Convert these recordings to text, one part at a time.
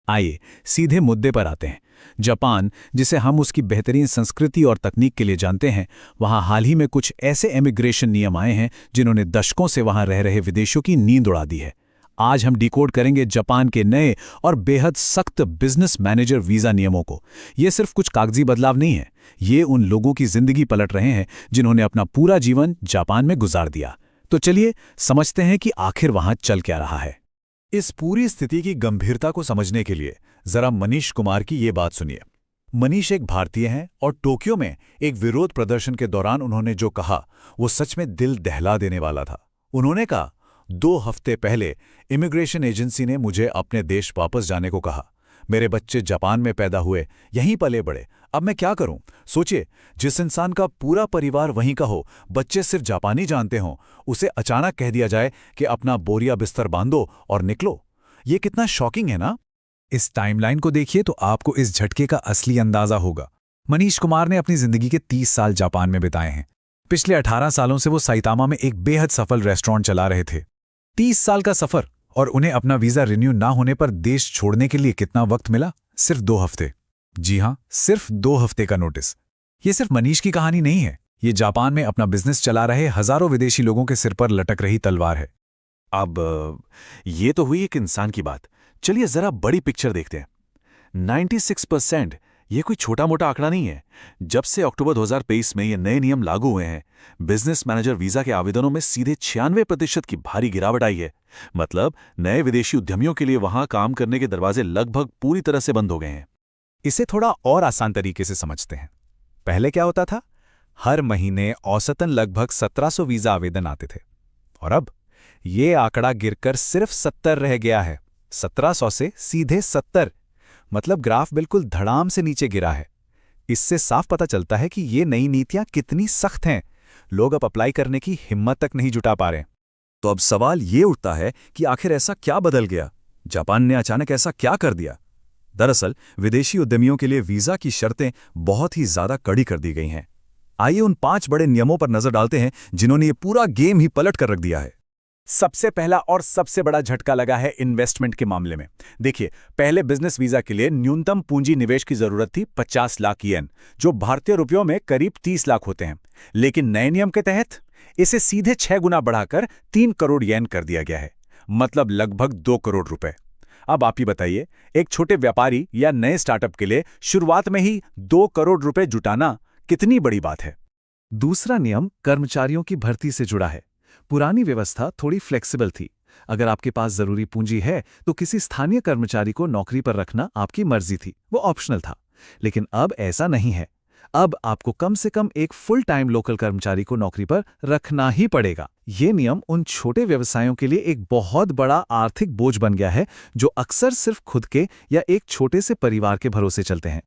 आइए सीधे मुद्दे पर आते हैं। जापान, जिसे हम उसकी बेहतरीन संस्कृति और तकनीक के लिए जानते हैं, वहाँ हाल ही में कुछ ऐसे इमिग्रेशन नियम आए हैं जिन्होंने दशकों से वहाँ रह रहे विदेशियों की नींद उड़ा दी है। आज हम डिकोड करेंगे जापान के नए और बेहद सख्त बिजनेस मैनेजर वीज़ा नियमों को। ये सिर्फ कुछ कागजी बदलाव नहीं है, ये उन लोगों की जिंदगी पलट रहे हैं जिन्होंने अपना पूरा जीवन जापान में गुजार दिया। तो चलिए समझते हैं कि आखिर वहाँ चल क्या रहा है। इस पूरी स्थिति की गंभीरता को समझने के लिए जरा मनीष कुमार की ये बात सुनिए। मनीष एक भारतीय हैं और टोक्यो में एक विरोध प्रदर्शन के दौरान उन्होंने जो कहा वो सच में दिल दहला देने वाला था। उन्होंने कहा, 2 हफ्ते पहले इमिग्रेशन एजेंसी ने मुझे अपने देश वापस जाने को कहा। मेरे बच्चे जापान में पैदा हुए, यहीं पले बड़े, अब मैं क्या करूं? सोचिए, जिस इंसान का पूरा परिवार वहीं का हो, बच्चे सिर्फ जापानी जानते हों, उसे अचानक कह दिया जाए कि अपना बोरिया बिस्तर बांधो और निकलो। ये कितना शॉकिंग है ना? इस टाइमलाइन को देखिए तो आपको इस झटके का असली अंदाजा होगा। मनीष कुमार ने अपनी जिंदगी के 30 साल जापान में बिताए हैं। पिछले 18 सालों से वो साइतामा में एक बेहद सफल रेस्टोरेंट चला रहे थे। 30 साल का सफर, और उन्हें अपना वीजा रिन्यू ना होने पर देश छोड़ने के लिए कितना वक्त मिला? सिर्फ 2 हफ्ते। जी हां, सिर्फ 2 हफ्ते का नोटिस। ये सिर्फ मनीष की कहानी नहीं है, ये जापान में अपना बिजनेस चला रहे हजारों विदेशी लोगों के सिर पर लटक रही तलवार है। अब ये तो हुई एक इंसान की बात। चलिए जरा बड़ी पिक्चर देखते हैं। 96%, ये कोई छोटा मोटा आंकड़ा नहीं है। जब से अक्टूबर 2023 में ये नए नियम लागू हुए हैं, बिजनेस मैनेजर वीजा के आवेदनों में सीधे 96% की भारी गिरावट आई है। मतलब नए विदेशी उद्यमियों के लिए वहां काम करने के दरवाजे लगभग पूरी तरह से बंद हो गए हैं। इसे थोड़ा और आसान तरीके से समझते हैं। पहले क्या होता था? हर महीने औसतन लगभग 1700 वीजा आवेदन आते थे, और अब ये आंकड़ा गिरकर सिर्फ 70 रह गया है। 1700 से सीधे 70, मतलब ग्राफ बिल्कुल धड़ाम से नीचे गिरा है। इससे साफ पता चलता है कि ये नई नीतियां कितनी सख्त हैं। लोग अब अप्लाई करने की हिम्मत तक नहीं जुटा पा रहे। तो अब सवाल ये उठता है कि आखिर ऐसा क्या बदल गया? जापान ने अचानक ऐसा क्या कर दिया? दरअसल विदेशी उद्यमियों के लिए वीजा की शर्तें बहुत ही ज्यादा कड़ी कर दी गई हैं। आइए उन 5 बड़े नियमों पर नजर डालते हैं जिन्होंने ये पूरा गेम ही पलट कर रख दिया है। सबसे पहला और सबसे बड़ा झटका लगा है इन्वेस्टमेंट के मामले में। देखिए, पहले बिजनेस वीजा के लिए न्यूनतम पूंजी निवेश की जरूरत थी 50 लाख येन, जो भारतीय रुपयों में करीब 30 लाख होते हैं। लेकिन नए नियम के तहत इसे सीधे 6 गुना बढ़ाकर 3 करोड़ येन कर दिया गया है, मतलब लगभग 2 करोड़ रुपए। अब आप ही बताइए, एक छोटे व्यापारी या नए स्टार्टअप के लिए शुरुआत में ही 2 करोड़ रुपए जुटाना कितनी बड़ी बात है। दूसरा नियम कर्मचारियों की भर्ती से जुड़ा है। पुरानी व्यवस्था थोड़ी फ्लेक्सिबल थी। अगर आपके पास जरूरी पूंजी है तो किसी स्थानीय कर्मचारी को नौकरी पर रखना आपकी मर्जी थी, वो ऑप्शनल था। लेकिन अब ऐसा नहीं है। अब आपको कम से कम एक फुल टाइम लोकल कर्मचारी को नौकरी पर रखना ही पड़ेगा। ये नियम उन छोटे व्यवसायों के लिए एक बहुत बड़ा आर्थिक बोझ बन गया है, जो अक्सर सिर्फ खुद के या एक छोटे से परिवार के भरोसे चलते हैं।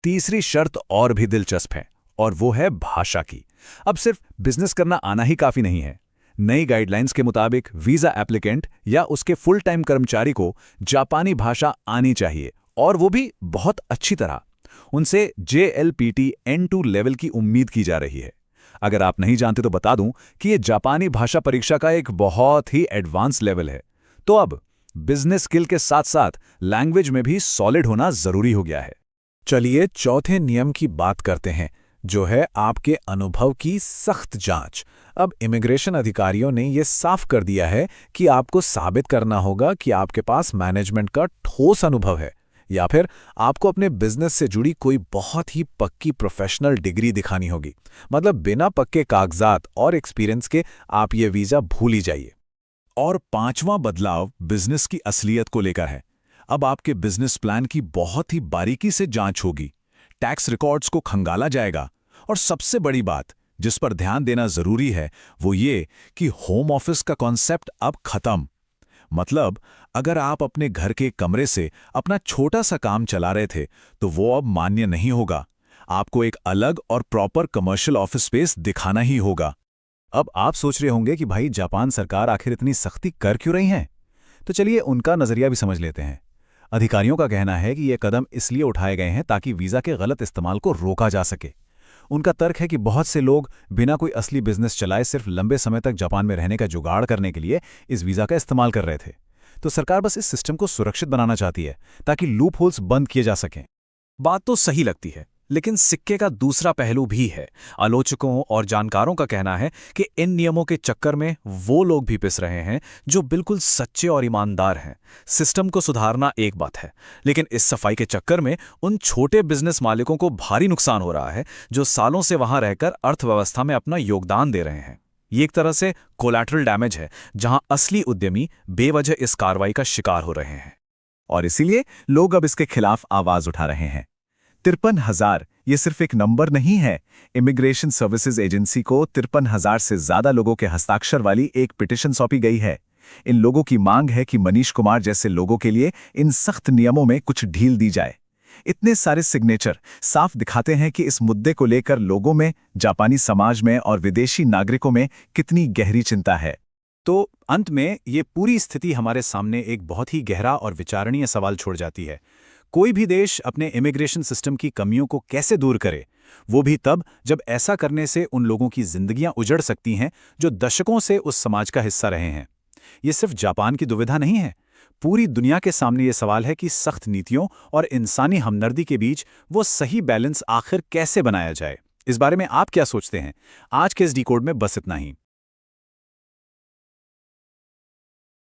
तीसरी शर्त और भी दिलचस्प है, और वो है भाषा की। अब सिर्फ बिजनेस करना आना ही काफी नहीं है। नई गाइडलाइंस के मुताबिक वीजा एप्लीकेंट या उसके फुल टाइम कर्मचारी को जापानी भाषा आनी चाहिए, और वो भी बहुत अच्छी तरह। उनसे JLPT N2 लेवल की उम्मीद की जा रही है। अगर आप नहीं जानते तो बता दूं कि ये जापानी भाषा परीक्षा का एक बहुत ही एडवांस लेवल है। तो अब बिजनेस स्किल के साथ साथ लैंग्वेज में भी सॉलिड होना जरूरी हो गया है। चलिए चौथे नियम की बात करते हैं, जो है आपके अनुभव की सख्त जांच। अब इमिग्रेशन अधिकारियों ने यह साफ कर दिया है कि आपको साबित करना होगा कि आपके पास मैनेजमेंट का ठोस अनुभव है, या फिर आपको अपने बिजनेस से जुड़ी कोई बहुत ही पक्की प्रोफेशनल डिग्री दिखानी होगी। मतलब बिना पक्के कागजात और एक्सपीरियंस के आप ये वीजा भूल ही जाइए। और 5वां बदलाव बिजनेस की असलियत को लेकर है। अब आपके बिजनेस प्लान की बहुत ही बारीकी से जांच होगी, टैक्स रिकॉर्ड्स को खंगाला जाएगा, और सबसे बड़ी बात जिस पर ध्यान देना जरूरी है वो ये कि होम ऑफिस का कॉन्सेप्ट अब खत्म। मतलब अगर आप अपने घर के कमरे से अपना छोटा सा काम चला रहे थे तो वो अब मान्य नहीं होगा। आपको एक अलग और प्रॉपर कमर्शियल ऑफिस स्पेस दिखाना ही होगा। अब आप सोच रहे होंगे कि भाई जापान सरकार आखिर इतनी सख्ती कर क्यों रही है? तो चलिए उनका नजरिया भी समझ लेते हैं। अधिकारियों का कहना है कि ये कदम इसलिए उठाए गए हैं ताकि वीजा के गलत इस्तेमाल को रोका जा सके। उनका तर्क है कि बहुत से लोग बिना कोई असली बिजनेस चलाए सिर्फ लंबे समय तक जापान में रहने का जुगाड़ करने के लिए इस वीजा का इस्तेमाल कर रहे थे। तो सरकार बस इस सिस्टम को सुरक्षित बनाना चाहती है ताकि लूप होल्स बंद किए जा सकें। बात तो सही लगती है, लेकिन सिक्के का दूसरा पहलू भी है। आलोचकों और जानकारों का कहना है कि इन नियमों के चक्कर में वो लोग भी पिस रहे हैं जो बिल्कुल सच्चे और ईमानदार हैं। सिस्टम को सुधारना एक बात है, लेकिन इस सफाई के चक्कर में उन छोटे बिजनेस मालिकों को भारी नुकसान हो रहा है जो सालों से वहां रहकर अर्थव्यवस्था में अपना योगदान दे रहे हैं। ये एक तरह से कोलैटरल डैमेज है, जहां असली उद्यमी बेवजह इस कार्रवाई का शिकार हो रहे हैं। और इसीलिए लोग अब इसके खिलाफ आवाज उठा रहे हैं। 53,000 ये सिर्फ एक नंबर नहीं है। इमिग्रेशन सर्विसेज एजेंसी को 53,000 से ज्यादा लोगों के हस्ताक्षर वाली एक पिटीशन सौंपी गई है। इन लोगों की मांग है कि मनीष कुमार जैसे लोगों के लिए इन सख्त नियमों में कुछ ढील दी जाए। इतने सारे सिग्नेचर साफ दिखाते हैं कि इस मुद्दे को लेकर लोगों में, जापानी समाज में और विदेशी नागरिकों में कितनी गहरी चिंता है। तो अंत में ये पूरी स्थिति हमारे सामने एक बहुत ही गहरा और विचारणीय सवाल छोड़ जाती है। कोई भी देश अपने इमिग्रेशन सिस्टम की कमियों को कैसे दूर करे, वो भी तब जब ऐसा करने से उन लोगों की जिंदगियां उजड़ सकती हैं जो दशकों से उस समाज का हिस्सा रहे हैं। ये सिर्फ जापान की दुविधा नहीं है, पूरी दुनिया के सामने ये सवाल है कि सख्त नीतियों और इंसानी हमदर्दी के बीच वो सही बैलेंस आखिर कैसे बनाया जाए। इस बारे में आप क्या सोचते हैं? आज के इस डिकोड में बस इतना ही।